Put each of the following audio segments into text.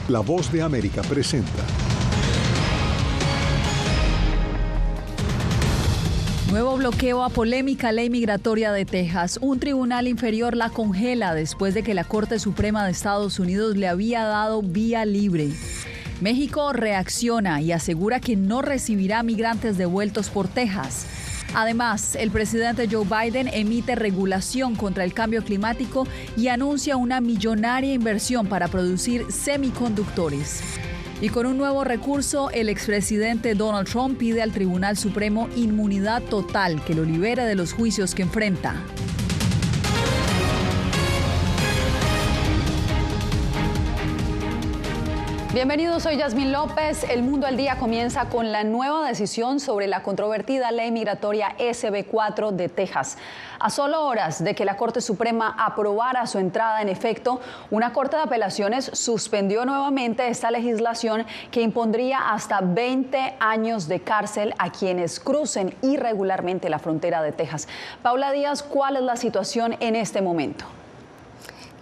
La Voz de América presenta. Nuevo bloqueo a polémica ley migratoria de Texas. Un tribunal inferior la congela después de que la Corte Suprema de Estados Unidos le había dado vía libre. México reacciona y asegura que no recibirá migrantes devueltos por Texas. Además, el presidente Joe Biden emite regulación contra el cambio climático y anuncia una millonaria inversión para producir semiconductores. Y con un nuevo recurso, el expresidente Donald Trump pide al Tribunal Supremo inmunidad total que lo libere de los juicios que enfrenta. Bienvenidos, soy Yasmín López. El Mundo al Día comienza con la nueva decisión sobre la controvertida ley migratoria SB4 de Texas. A solo horas de que la Corte Suprema aprobara su entrada en efecto, una Corte de Apelaciones suspendió nuevamente esta legislación que impondría hasta 20 años de cárcel a quienes crucen irregularmente la frontera de Texas. Paula Díaz, ¿cuál es la situación en este momento?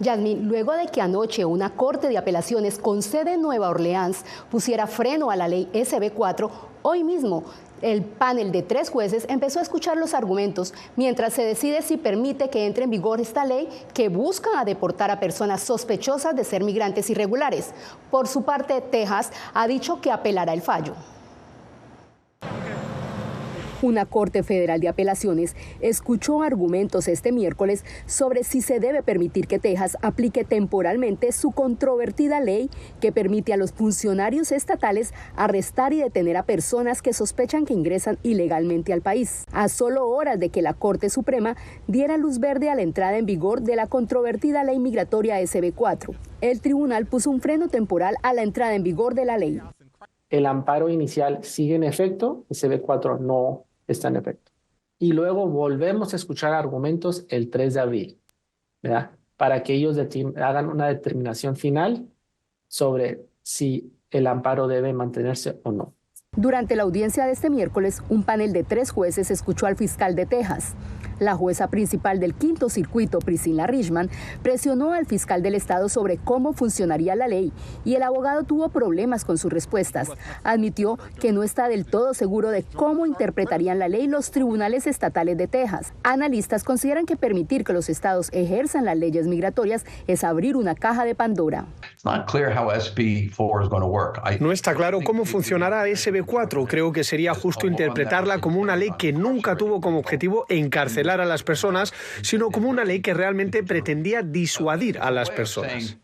Yasmín, luego de que anoche una Corte de Apelaciones con sede en Nueva Orleans pusiera freno a la ley SB4, hoy mismo el panel de 3 jueces empezó a escuchar los argumentos mientras se decide si permite que entre en vigor esta ley que busca a deportar a personas sospechosas de ser migrantes irregulares. Por su parte, Texas ha dicho que apelará el fallo. Una Corte Federal de Apelaciones escuchó argumentos este miércoles sobre si se debe permitir que Texas aplique temporalmente su controvertida ley que permite a los funcionarios estatales arrestar y detener a personas que sospechan que ingresan ilegalmente al país. A solo horas de que la Corte Suprema diera luz verde a la entrada en vigor de la controvertida ley migratoria SB4, el tribunal puso un freno temporal a la entrada en vigor de la ley. El amparo inicial sigue en efecto, SB4 no está en efecto. Y luego volvemos a escuchar argumentos el 3 de abril, ¿verdad? Para que ellos hagan una determinación final sobre si el amparo debe mantenerse o no. Durante la audiencia de este miércoles, un panel de 3 jueces escuchó al fiscal de Texas. La jueza principal del Quinto Circuito, Priscilla Richman, presionó al fiscal del estado sobre cómo funcionaría la ley y el abogado tuvo problemas con sus respuestas. Admitió que no está del todo seguro de cómo interpretarían la ley los tribunales estatales de Texas. Analistas consideran que permitir que los estados ejerzan las leyes migratorias es abrir una caja de Pandora. No está claro cómo funcionará SB4. Creo que sería justo interpretarla como una ley que nunca tuvo como objetivo encarcelar a las personas, sino como una ley que realmente pretendía disuadir a las personas.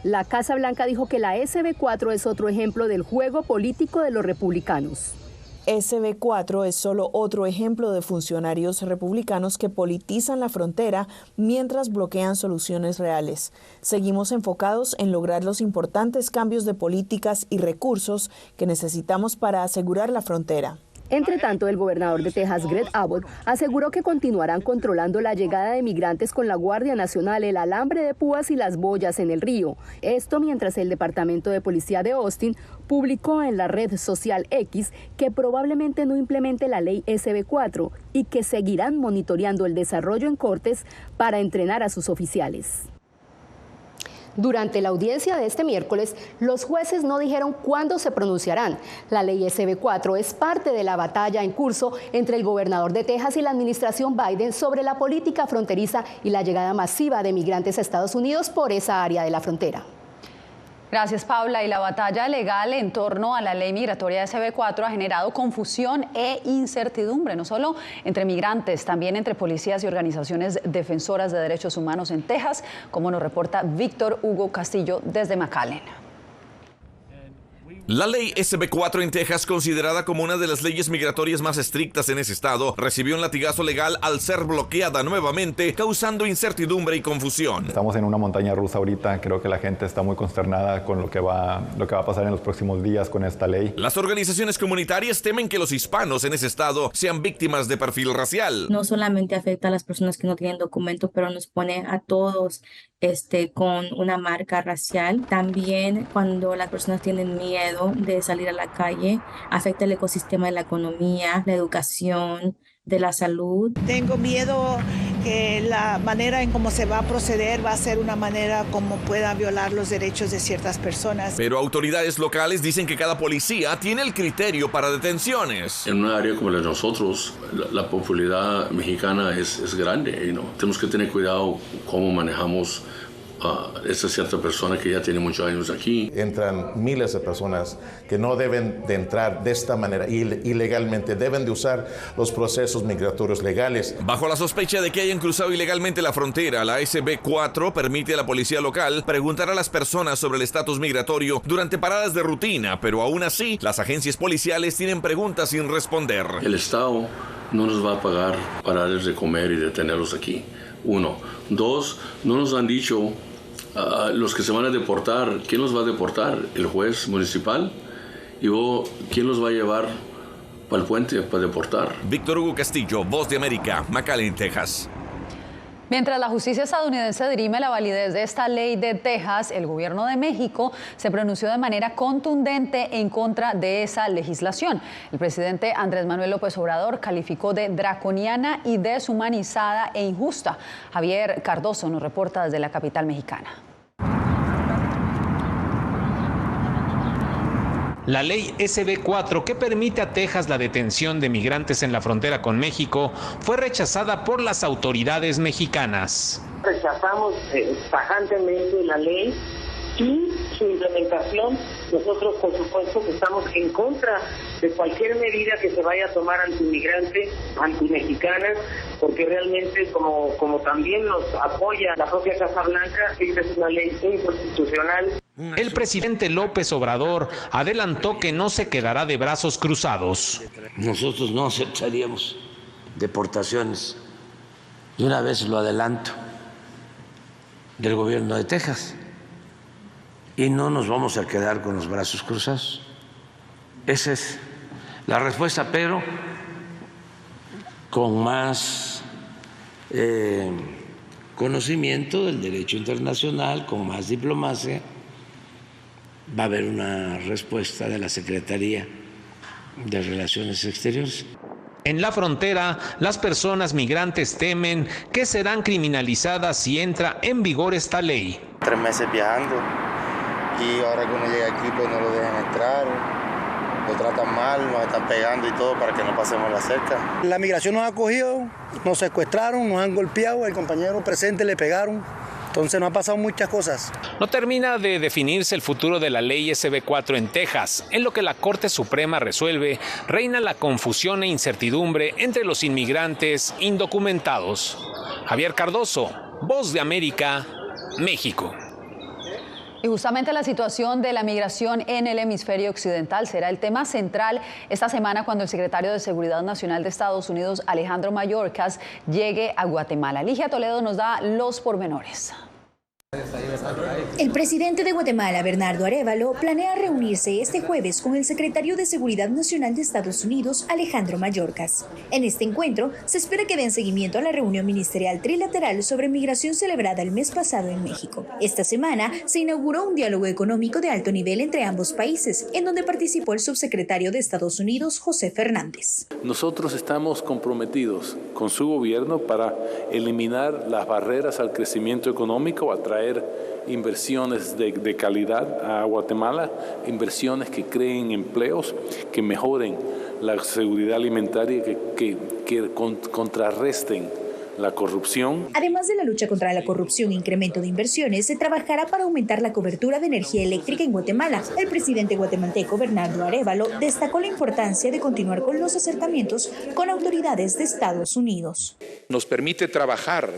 La Casa Blanca dijo que la SB4 es otro ejemplo del juego político de los republicanos. SB4 es solo otro ejemplo de funcionarios republicanos que politizan la frontera mientras bloquean soluciones reales. Seguimos enfocados en lograr los importantes cambios de políticas y recursos que necesitamos para asegurar la frontera. Entre tanto, el gobernador de Texas, Greg Abbott, aseguró que continuarán controlando la llegada de migrantes con la Guardia Nacional, el alambre de púas y las boyas en el río. Esto mientras el Departamento de Policía de Austin publicó en la red social X que probablemente no implemente la ley SB4 y que seguirán monitoreando el desarrollo en cortes para entrenar a sus oficiales. Durante la audiencia de este miércoles, los jueces no dijeron cuándo se pronunciarán. La ley SB4 es parte de la batalla en curso entre el gobernador de Texas y la administración Biden sobre la política fronteriza y la llegada masiva de migrantes a Estados Unidos por esa área de la frontera. Gracias, Paula. Y la batalla legal en torno a la ley migratoria SB4 ha generado confusión e incertidumbre, no solo entre migrantes, también entre policías y organizaciones defensoras de derechos humanos en Texas, como nos reporta Víctor Hugo Castillo desde McAllen. La ley SB4 en Texas, considerada como una de las leyes migratorias más estrictas en ese estado, recibió un latigazo legal al ser bloqueada nuevamente, causando incertidumbre y confusión. Estamos en una montaña rusa ahorita. Creo que la gente está muy consternada con lo que va a pasar en los próximos días con esta ley. Las organizaciones comunitarias temen que los hispanos en ese estado sean víctimas de perfil racial. No solamente afecta a las personas que no tienen documentos, pero nos pone a todos con una marca racial. También cuando las personas tienen miedo de salir a la calle, afecta el ecosistema de la economía, la educación, de la salud. Tengo miedo que la manera en cómo se va a proceder va a ser una manera como pueda violar los derechos de ciertas personas. Pero autoridades locales dicen que cada policía tiene el criterio para detenciones. En un área como la de nosotros, la popularidad mexicana es grande, ¿no? Tenemos que tener cuidado cómo manejamos esa cierta persona que ya tiene muchos años aquí. Entran miles de personas que no deben de entrar de esta manera ilegalmente, deben de usar los procesos migratorios legales. Bajo la sospecha de que hayan cruzado ilegalmente la frontera, la SB4 permite a la policía local preguntar a las personas sobre el estatus migratorio durante paradas de rutina, pero aún así, las agencias policiales tienen preguntas sin responder. El Estado no nos va a pagar para darles de comer y detenerlos aquí. 1. 2, no nos han dicho los que se van a deportar, ¿quién los va a deportar? ¿El juez municipal? ¿Y luego quién los va a llevar para el puente para deportar? Víctor Hugo Castillo, Voz de América, McAllen, Texas. Mientras la justicia estadounidense dirime la validez de esta ley de Texas, el gobierno de México se pronunció de manera contundente en contra de esa legislación. El presidente Andrés Manuel López Obrador calificó de draconiana y deshumanizada e injusta. Javier Cardoso nos reporta desde la capital mexicana. La ley SB4, que permite a Texas la detención de migrantes en la frontera con México, fue rechazada por las autoridades mexicanas. Rechazamos tajantemente la ley y su implementación. Nosotros, por supuesto, que estamos en contra de cualquier medida que se vaya a tomar anti-migrante, anti-mexicana, porque realmente, como también nos apoya la propia Casa Blanca, esta es una ley inconstitucional. El presidente López Obrador adelantó que no se quedará de brazos cruzados. Nosotros no aceptaríamos deportaciones, y una vez lo adelanto, del gobierno de Texas. Y no nos vamos a quedar con los brazos cruzados. Esa es la respuesta, pero con más conocimiento del derecho internacional, con más diplomacia. Va a haber una respuesta de la Secretaría de Relaciones Exteriores. En la frontera, las personas migrantes temen que serán criminalizadas si entra en vigor esta ley. 3 meses viajando y ahora que uno llega aquí pues no lo dejan entrar, lo tratan mal, nos están pegando y todo para que no pasemos la cerca. La migración nos ha cogido, nos secuestraron, nos han golpeado, al compañero presente le pegaron. Entonces no han pasado muchas cosas. No termina de definirse el futuro de la ley SB4 en Texas. En lo que la Corte Suprema resuelve, reina la confusión e incertidumbre entre los inmigrantes indocumentados. Javier Cardoso, Voz de América, México. Y justamente la situación de la migración en el hemisferio occidental será el tema central esta semana cuando el secretario de Seguridad Nacional de Estados Unidos, Alejandro Mayorkas, llegue a Guatemala. Ligia Toledo nos da los pormenores. El presidente de Guatemala, Bernardo Arévalo, planea reunirse este jueves con el secretario de Seguridad Nacional de Estados Unidos, Alejandro Mayorkas. En este encuentro, se espera que den seguimiento a la reunión ministerial trilateral sobre migración celebrada el mes pasado en México. Esta semana se inauguró un diálogo económico de alto nivel entre ambos países, en donde participó el subsecretario de Estados Unidos, José Fernández. Nosotros estamos comprometidos con su gobierno para eliminar las barreras al crecimiento económico, atraer inversiones de calidad a Guatemala, inversiones que creen empleos, que mejoren la seguridad alimentaria, que contrarresten la corrupción. Además de la lucha contra la corrupción e incremento de inversiones, se trabajará para aumentar la cobertura de energía eléctrica en Guatemala. El presidente guatemalteco Bernardo Arévalo destacó la importancia de continuar con los acercamientos con autoridades de Estados Unidos. Nos permite trabajar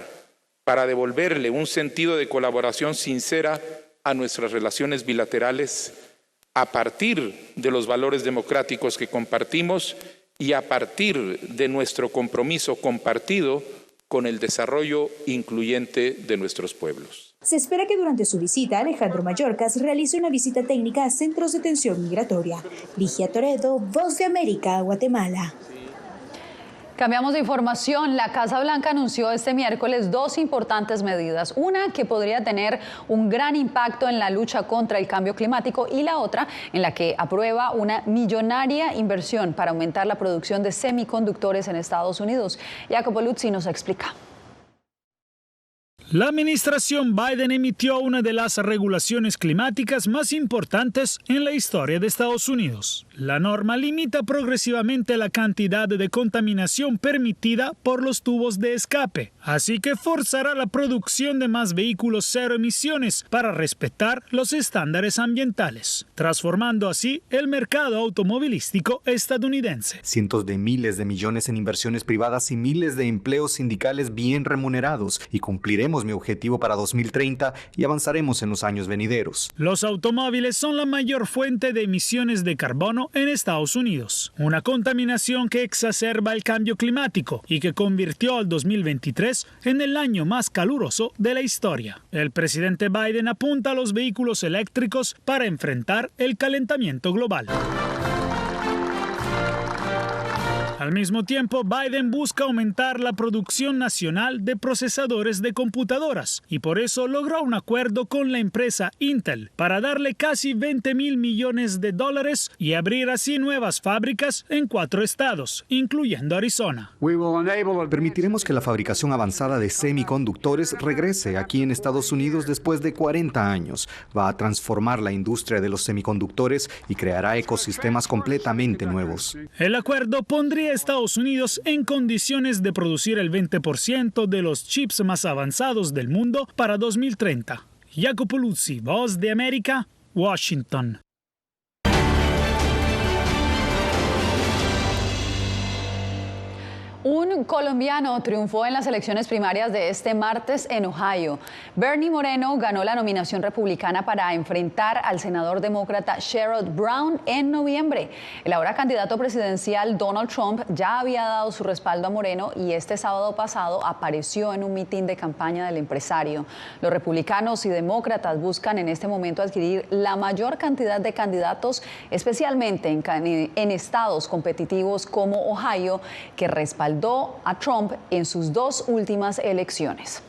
para devolverle un sentido de colaboración sincera a nuestras relaciones bilaterales a partir de los valores democráticos que compartimos y a partir de nuestro compromiso compartido con el desarrollo incluyente de nuestros pueblos. Se espera que durante su visita Alejandro Mayorkas realice una visita técnica a centros de detención migratoria. Ligia Toledo, Voz de América, Guatemala. Cambiamos de información. La Casa Blanca anunció este miércoles 2 importantes medidas. Una que podría tener un gran impacto en la lucha contra el cambio climático y la otra en la que aprueba una millonaria inversión para aumentar la producción de semiconductores en Estados Unidos. Jacopo Luzzi nos explica. La administración Biden emitió una de las regulaciones climáticas más importantes en la historia de Estados Unidos. La norma limita progresivamente la cantidad de contaminación permitida por los tubos de escape, así que forzará la producción de más vehículos cero emisiones para respetar los estándares ambientales, transformando así el mercado automovilístico estadounidense. Cientos de miles de millones en inversiones privadas y miles de empleos sindicales bien remunerados, y cumpliremos mi objetivo para 2030 y avanzaremos en los años venideros. Los automóviles son la mayor fuente de emisiones de carbono en Estados Unidos, una contaminación que exacerba el cambio climático y que convirtió al 2023 en el año más caluroso de la historia. El presidente Biden apunta a los vehículos eléctricos para enfrentar el calentamiento global. Al mismo tiempo, Biden busca aumentar la producción nacional de procesadores de computadoras y por eso logró un acuerdo con la empresa Intel para darle casi $20,000 millones y abrir así nuevas fábricas en 4 estados, incluyendo Arizona. Permitiremos que la fabricación avanzada de semiconductores regrese aquí en Estados Unidos después de 40 años. Va a transformar la industria de los semiconductores y creará ecosistemas completamente nuevos. El acuerdo pondría a Estados Unidos en condiciones de producir el 20% de los chips más avanzados del mundo para 2030. Jacopo Luzzi, Voz de América, Washington. Un colombiano triunfó en las elecciones primarias de este martes en Ohio. Bernie Moreno ganó la nominación republicana para enfrentar al senador demócrata Sherrod Brown en noviembre. El ahora candidato presidencial Donald Trump ya había dado su respaldo a Moreno y este sábado pasado apareció en un mitin de campaña del empresario. Los republicanos y demócratas buscan en este momento adquirir la mayor cantidad de candidatos, especialmente en estados competitivos como Ohio, que respaldan a Trump en sus 2 últimas elecciones.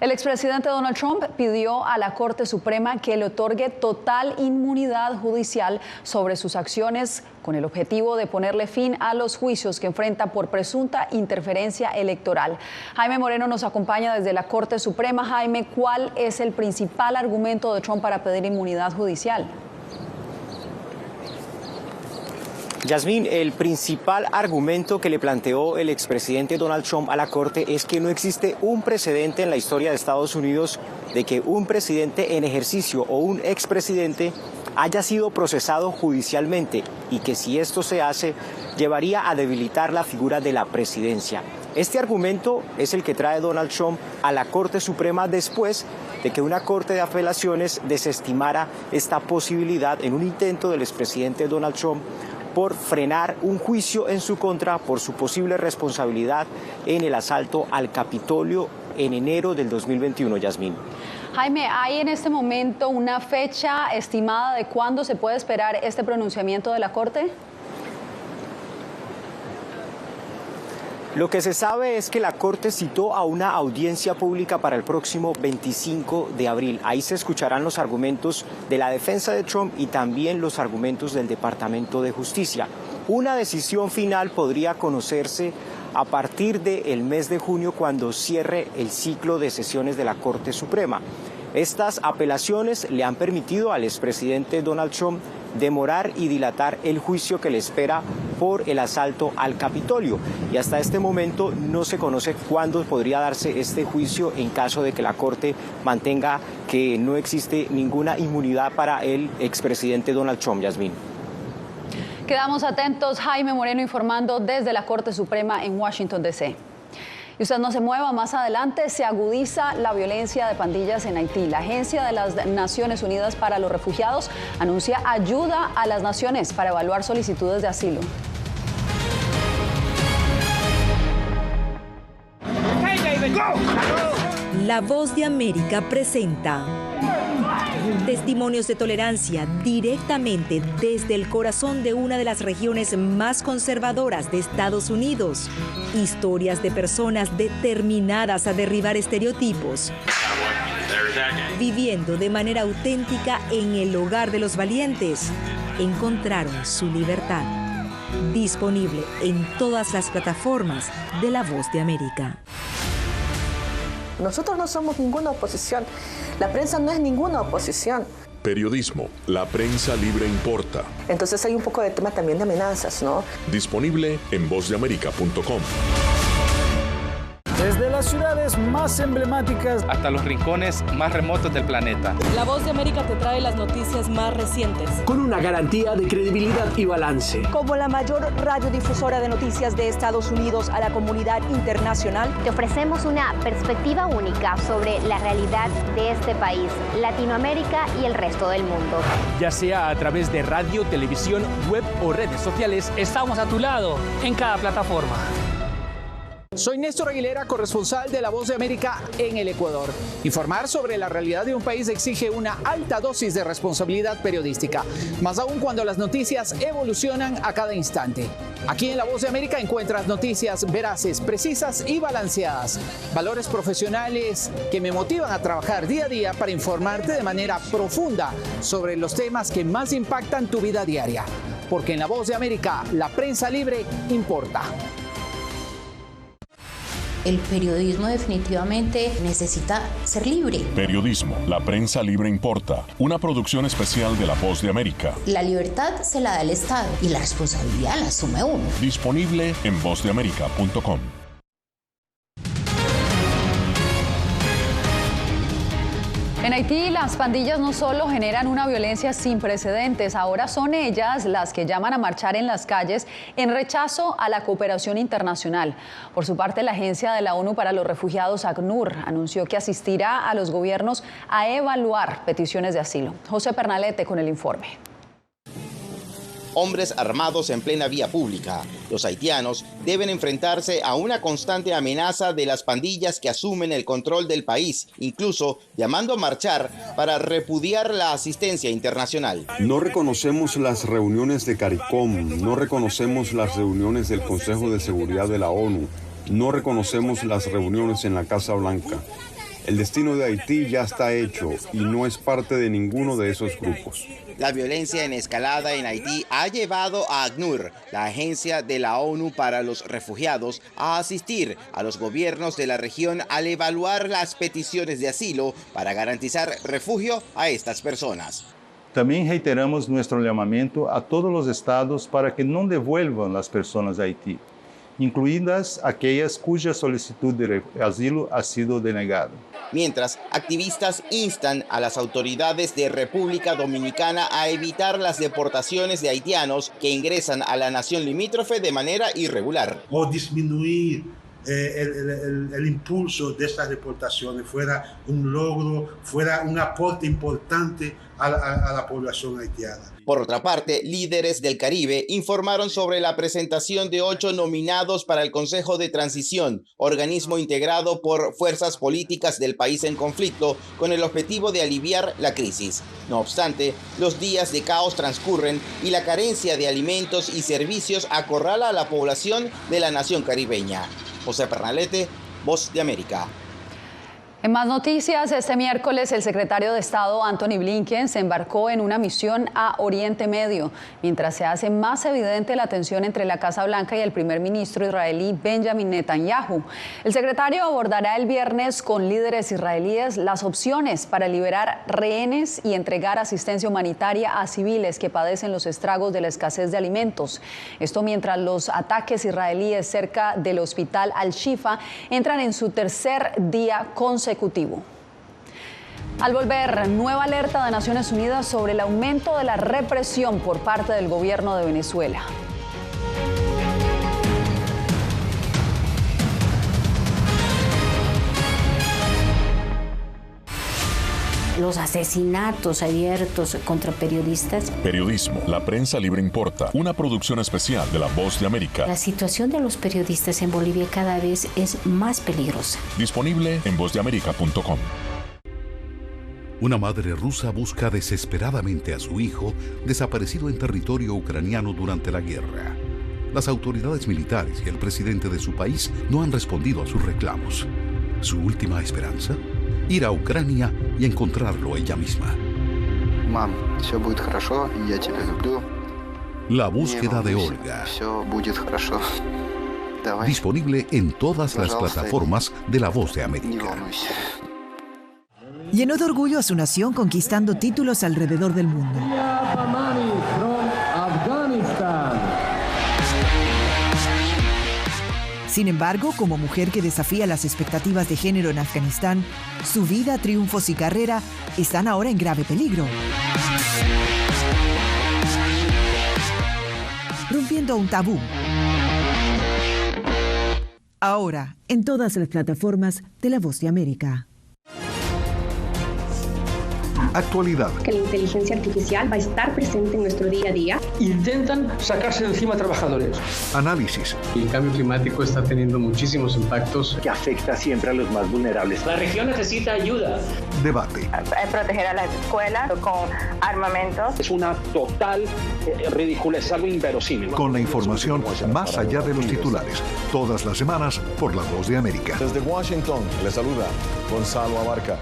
El expresidente Donald Trump pidió a la Corte Suprema que le otorgue total inmunidad judicial sobre sus acciones con el objetivo de ponerle fin a los juicios que enfrenta por presunta interferencia electoral. Jaime Moreno nos acompaña desde la Corte Suprema. Jaime, ¿cuál es el principal argumento de Trump para pedir inmunidad judicial? Yasmín, el principal argumento que le planteó el expresidente Donald Trump a la Corte es que no existe un precedente en la historia de Estados Unidos de que un presidente en ejercicio o un expresidente haya sido procesado judicialmente y que si esto se hace llevaría a debilitar la figura de la presidencia. Este argumento es el que trae Donald Trump a la Corte Suprema después de que una corte de apelaciones desestimara esta posibilidad en un intento del expresidente Donald Trump por frenar un juicio en su contra por su posible responsabilidad en el asalto al Capitolio en enero del 2021, Yasmín. Jaime, ¿hay en este momento una fecha estimada de cuándo se puede esperar este pronunciamiento de la Corte? Lo que se sabe es que la Corte citó a una audiencia pública para el próximo 25 de abril. Ahí se escucharán los argumentos de la defensa de Trump y también los argumentos del Departamento de Justicia. Una decisión final podría conocerse a partir del mes de junio, cuando cierre el ciclo de sesiones de la Corte Suprema. Estas apelaciones le han permitido al expresidente Donald Trump demorar y dilatar el juicio que le espera por el asalto al Capitolio. Y hasta este momento no se conoce cuándo podría darse este juicio en caso de que la Corte mantenga que no existe ninguna inmunidad para el expresidente Donald Trump, Yasmín. Quedamos atentos. Jaime Moreno informando desde la Corte Suprema en Washington, D.C. Y usted no se mueva, más adelante se agudiza la violencia de pandillas en Haití. La Agencia de las Naciones Unidas para los Refugiados anuncia ayuda a las naciones para evaluar solicitudes de asilo. La Voz de América presenta testimonios de tolerancia directamente desde el corazón de una de las regiones más conservadoras de Estados Unidos. Historias de personas determinadas a derribar estereotipos, viviendo de manera auténtica en el hogar de los valientes. Encontraron su libertad. Disponible en todas las plataformas de La Voz de América. Nosotros no somos ninguna oposición. La prensa no es ninguna oposición. Periodismo, la prensa libre importa. Entonces hay un poco de tema también de amenazas, ¿no? Disponible en vozdeamerica.com. Desde las ciudades más emblemáticas hasta los rincones más remotos del planeta. La Voz de América te trae las noticias más recientes. Con una garantía de credibilidad y balance. Como la mayor radiodifusora de noticias de Estados Unidos a la comunidad internacional, te ofrecemos una perspectiva única sobre la realidad de este país, Latinoamérica y el resto del mundo. Ya sea a través de radio, televisión, web o redes sociales, estamos a tu lado en cada plataforma. Soy Néstor Aguilera, corresponsal de La Voz de América en el Ecuador. Informar sobre la realidad de un país exige una alta dosis de responsabilidad periodística, más aún cuando las noticias evolucionan a cada instante. Aquí en La Voz de América encuentras noticias veraces, precisas y balanceadas. Valores profesionales que me motivan a trabajar día a día para informarte de manera profunda sobre los temas que más impactan tu vida diaria. Porque en La Voz de América, la prensa libre importa. El periodismo definitivamente necesita ser libre. Periodismo, la prensa libre importa. Una producción especial de La Voz de América. La libertad se la da el Estado y la responsabilidad la asume uno. Disponible en vozdeamerica.com. En Haití, las pandillas no solo generan una violencia sin precedentes, ahora son ellas las que llaman a marchar en las calles en rechazo a la cooperación internacional. Por su parte, la Agencia de la ONU para los Refugiados, ACNUR, anunció que asistirá a los gobiernos a evaluar peticiones de asilo. José Pernalete con el informe. Hombres armados en plena vía pública. Los haitianos deben enfrentarse a una constante amenaza de las pandillas que asumen el control del país, incluso llamando a marchar para repudiar la asistencia internacional. No reconocemos las reuniones de CARICOM, no reconocemos las reuniones del Consejo de Seguridad de la ONU, no reconocemos las reuniones en la Casa Blanca. El destino de Haití ya está hecho y no es parte de ninguno de esos grupos. La violencia en escalada en Haití ha llevado a ACNUR, la Agencia de la ONU para los Refugiados, a asistir a los gobiernos de la región al evaluar las peticiones de asilo para garantizar refugio a estas personas. También reiteramos nuestro llamamiento a todos los estados para que no devuelvan las personas a Haití, incluidas aquellas cuya solicitud de asilo ha sido denegada. Mientras, activistas instan a las autoridades de República Dominicana a evitar las deportaciones de haitianos que ingresan a la nación limítrofe de manera irregular. O disminuir el impulso de estas deportaciones fuera un logro, fuera un aporte importante a la población haitiana. Por otra parte, líderes del Caribe informaron sobre la presentación de 8 nominados para el Consejo de Transición, organismo integrado por fuerzas políticas del país en conflicto con el objetivo de aliviar la crisis. No obstante, los días de caos transcurren y la carencia de alimentos y servicios acorrala a la población de la nación caribeña. José Pernalete, Voz de América. En más noticias, este miércoles el secretario de Estado Antony Blinken se embarcó en una misión a Oriente Medio, mientras se hace más evidente la tensión entre la Casa Blanca y el primer ministro israelí Benjamin Netanyahu. El secretario abordará el viernes con líderes israelíes las opciones para liberar rehenes y entregar asistencia humanitaria a civiles que padecen los estragos de la escasez de alimentos. Esto mientras los ataques israelíes cerca del hospital Al-Shifa entran en su tercer día consecutivo. Al volver, nueva alerta de Naciones Unidas sobre el aumento de la represión por parte del gobierno de Venezuela. Los asesinatos abiertos contra periodistas. Periodismo, la prensa libre importa. Una producción especial de La Voz de América. La situación de los periodistas en Bolivia cada vez es más peligrosa. Disponible en vozdeamerica.com. Una madre rusa busca desesperadamente a su hijo desaparecido en territorio ucraniano durante la guerra. Las autoridades militares y el presidente de su país no han respondido a sus reclamos. ¿Su última esperanza? Ir a Ucrania y encontrarlo ella misma. Mam, все будет хорошо, я тебя люблю. La búsqueda de Olga. Все будет хорошо. Disponible en todas las plataformas de La Voz de América. Llenó de orgullo a su nación conquistando títulos alrededor del mundo. Sin embargo, como mujer que desafía las expectativas de género en Afganistán, su vida, triunfos y carrera están ahora en grave peligro. Rompiendo un tabú. Ahora, en todas las plataformas de La Voz de América. Actualidad. Que la inteligencia artificial va a estar presente en nuestro día a día. Intentan sacarse de encima a trabajadores. Análisis. El cambio climático está teniendo muchísimos impactos que afecta siempre a los más vulnerables. La región necesita ayuda. Debate. Proteger a las escuelas con armamentos. Es una total ridiculez, algo inverosímil. Con la información más allá de los titulares. Todas las semanas por La Voz de América. Desde Washington, le saluda Gonzalo Abarca.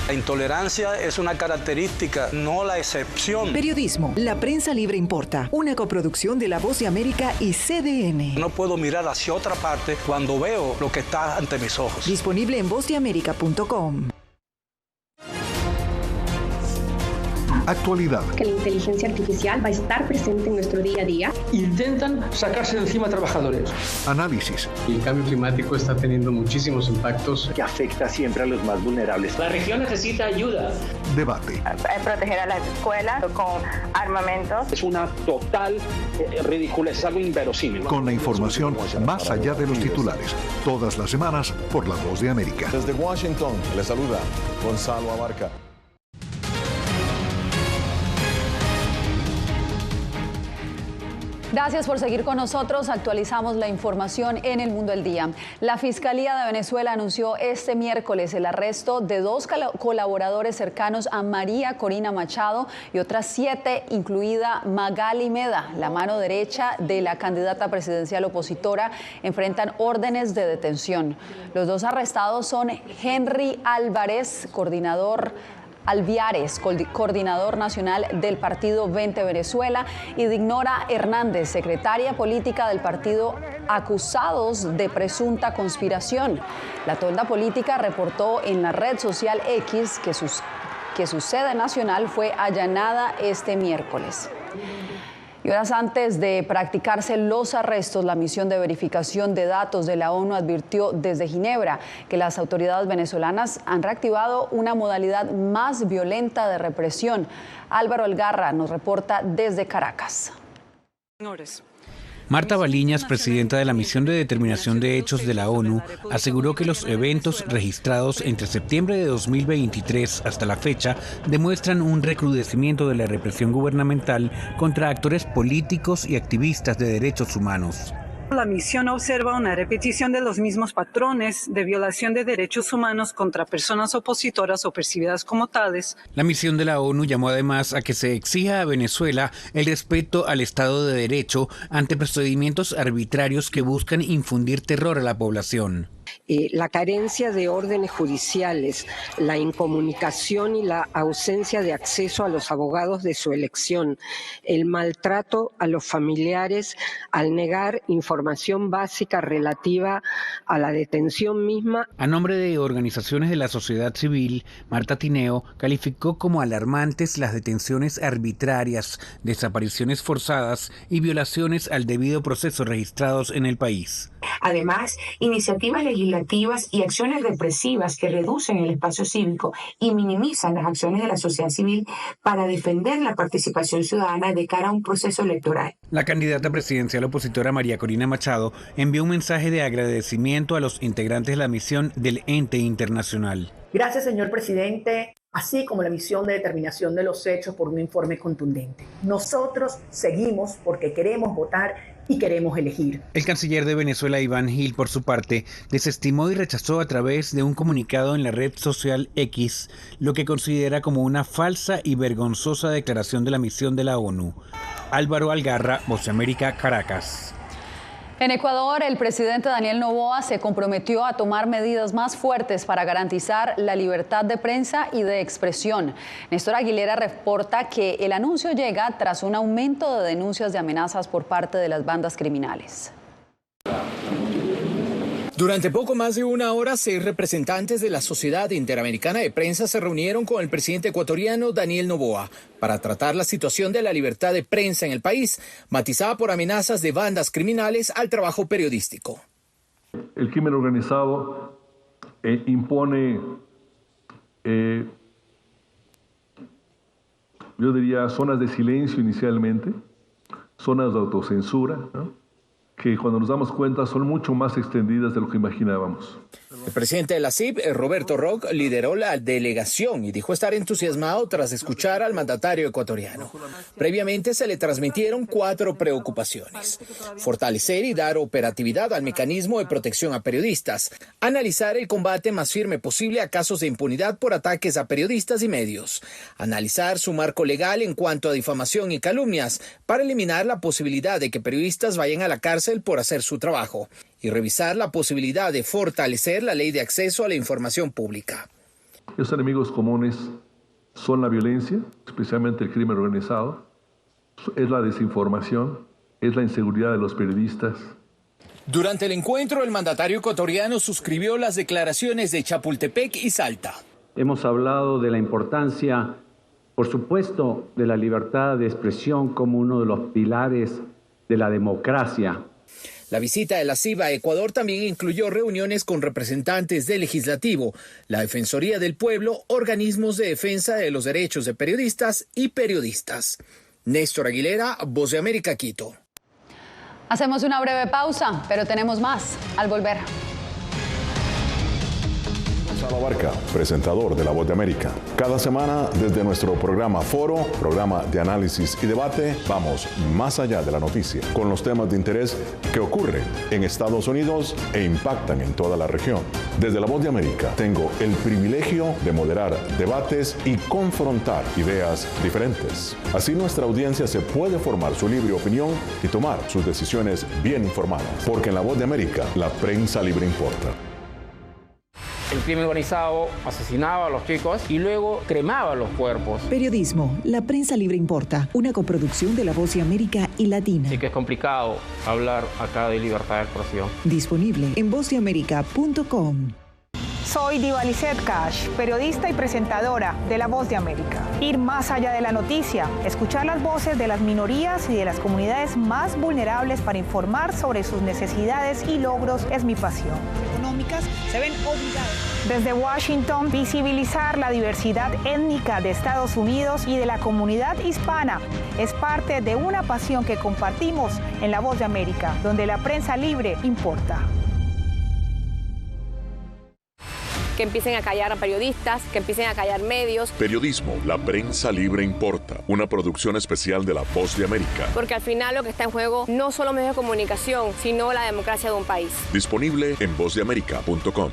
La intolerancia es una característica, no la excepción. Periodismo. La prensa libre importa. Una coproducción de La Voz de América y CDN. No puedo mirar hacia otra parte cuando veo lo que está ante mis ojos. Disponible en vozdeamerica.com. Actualidad. Que la inteligencia artificial va a estar presente en nuestro día a día. Intentan sacarse de encima a trabajadores. Análisis. El cambio climático está teniendo muchísimos impactos que afecta siempre a los más vulnerables. La región necesita ayuda. Debate. Proteger a las escuelas con armamentos. Es una total ridiculez, algo inverosímil. Con la información más allá de los titulares. Todas las semanas por La Voz de América. Desde Washington, le saluda Gonzalo Abarca. Gracias por seguir con nosotros. Actualizamos la información en El Mundo al Día. La Fiscalía de Venezuela anunció este miércoles el arresto de 2 colaboradores cercanos a María Corina Machado y otras 7, incluida Magali Meda, la mano derecha de la candidata presidencial opositora, enfrentan órdenes de detención. Los 2 arrestados son Henry Álvarez, coordinador nacional del partido 20 Venezuela, y Dignora Hernández, secretaria política del partido, acusados de presunta conspiración. La tolda política reportó en la red social X que su sede nacional fue allanada este miércoles. Y horas antes de practicarse los arrestos, la misión de verificación de datos de la ONU advirtió desde Ginebra que las autoridades venezolanas han reactivado una modalidad más violenta de represión. Álvaro Algarra nos reporta desde Caracas. Marta Baliñas, presidenta de la Misión de Determinación de Hechos de la ONU, aseguró que los eventos registrados entre septiembre de 2023 hasta la fecha demuestran un recrudecimiento de la represión gubernamental contra actores políticos y activistas de derechos humanos. La misión observa una repetición de los mismos patrones de violación de derechos humanos contra personas opositoras o percibidas como tales. La misión de la ONU llamó además a que se exija a Venezuela el respeto al Estado de Derecho ante procedimientos arbitrarios que buscan infundir terror a la población. La carencia de órdenes judiciales, la incomunicación y la ausencia de acceso a los abogados de su elección, el maltrato a los familiares al negar información básica relativa a la detención misma. A nombre de organizaciones de la sociedad civil, Marta Tineo calificó como alarmantes las detenciones arbitrarias, desapariciones forzadas y violaciones al debido proceso registrados en el país. Además, iniciativas legislativas y acciones represivas que reducen el espacio cívico y minimizan las acciones de la sociedad civil para defender la participación ciudadana de cara a un proceso electoral. La candidata presidencial opositora María Corina Machado envió un mensaje de agradecimiento a los integrantes de la misión del ente internacional. Gracias, señor presidente, así como la misión de determinación de los hechos por un informe contundente. Nosotros seguimos porque queremos votar y queremos elegir. El canciller de Venezuela, Iván Gil, por su parte, desestimó y rechazó a través de un comunicado en la red social X lo que considera como una falsa y vergonzosa declaración de la misión de la ONU. Álvaro Algarra, Voz de América, Caracas. En Ecuador, el presidente Daniel Noboa se comprometió a tomar medidas más fuertes para garantizar la libertad de prensa y de expresión. Néstor Aguilera reporta que el anuncio llega tras un aumento de denuncias de amenazas por parte de las bandas criminales. Durante poco más de una hora, 6 representantes de la Sociedad Interamericana de Prensa se reunieron con el presidente ecuatoriano Daniel Noboa para tratar la situación de la libertad de prensa en el país, matizada por amenazas de bandas criminales al trabajo periodístico. El crimen organizado impone, yo diría, zonas de silencio inicialmente, zonas de autocensura, ¿no?, que cuando nos damos cuenta son mucho más extendidas de lo que imaginábamos. El presidente de la CIP, Roberto Roch, lideró la delegación y dijo estar entusiasmado tras escuchar al mandatario ecuatoriano. Previamente se le transmitieron 4 preocupaciones: fortalecer y dar operatividad al mecanismo de protección a periodistas, analizar el combate más firme posible a casos de impunidad por ataques a periodistas y medios, analizar su marco legal en cuanto a difamación y calumnias para eliminar la posibilidad de que periodistas vayan a la cárcel por hacer su trabajo, y revisar la posibilidad de fortalecer la ley de acceso a la información pública. Los enemigos comunes son la violencia, especialmente el crimen organizado, es la desinformación, es la inseguridad de los periodistas. Durante el encuentro, el mandatario ecuatoriano suscribió las declaraciones de Chapultepec y Salta. Hemos hablado de la importancia, por supuesto, de la libertad de expresión como uno de los pilares de la democracia. La visita de la CIB a Ecuador también incluyó reuniones con representantes del Legislativo, la Defensoría del Pueblo, organismos de defensa de los derechos de periodistas y periodistas. Néstor Aguilera, Voz de América, Quito. Hacemos una breve pausa, pero tenemos más al volver. Gonzalo Abarca, presentador de La Voz de América. Cada semana, desde nuestro programa Foro, programa de análisis y debate, vamos más allá de la noticia, con los temas de interés que ocurren en Estados Unidos e impactan en toda la región. Desde La Voz de América, tengo el privilegio de moderar debates y confrontar ideas diferentes. Así nuestra audiencia se puede formar su libre opinión y tomar sus decisiones bien informadas. Porque en La Voz de América, la prensa libre importa. El crimen organizado asesinaba a los chicos y luego cremaba los cuerpos. Periodismo, la prensa libre importa, una coproducción de La Voz de América y Latina. Así que es complicado hablar acá de libertad de expresión. Disponible en vozdeamerica.com. Soy Diva Lizeth Cash, periodista y presentadora de La Voz de América. Ir más allá de la noticia, escuchar las voces de las minorías y de las comunidades más vulnerables para informar sobre sus necesidades y logros es mi pasión. Económicas se ven obligadas. Desde Washington, visibilizar la diversidad étnica de Estados Unidos y de la comunidad hispana es parte de una pasión que compartimos en La Voz de América, donde la prensa libre importa. Que empiecen a callar a periodistas, que empiecen a callar medios. Periodismo, la prensa libre importa. Una producción especial de La Voz de América. Porque al final lo que está en juego no solo medios de comunicación, sino la democracia de un país. Disponible en vozdeamerica.com.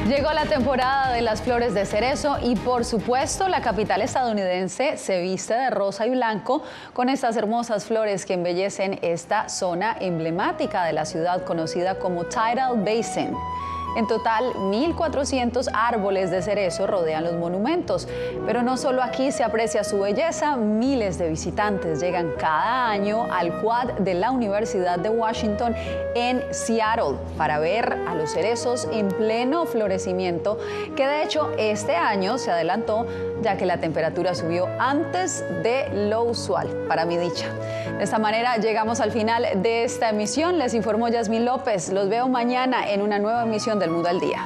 Llegó la temporada de las flores de cerezo y por supuesto la capital estadounidense se viste de rosa y blanco con estas hermosas flores que embellecen esta zona emblemática de la ciudad conocida como Tidal Basin. En total, 1.400 árboles de cerezo rodean los monumentos. Pero no solo aquí se aprecia su belleza, miles de visitantes llegan cada año al Quad de la Universidad de Washington en Seattle para ver a los cerezos en pleno florecimiento, que de hecho este año se adelantó ya que la temperatura subió antes de lo usual, para mi dicha. De esta manera llegamos al final de esta emisión. Les informó Yasmín López. Los veo mañana en una nueva emisión del Mundo al Día.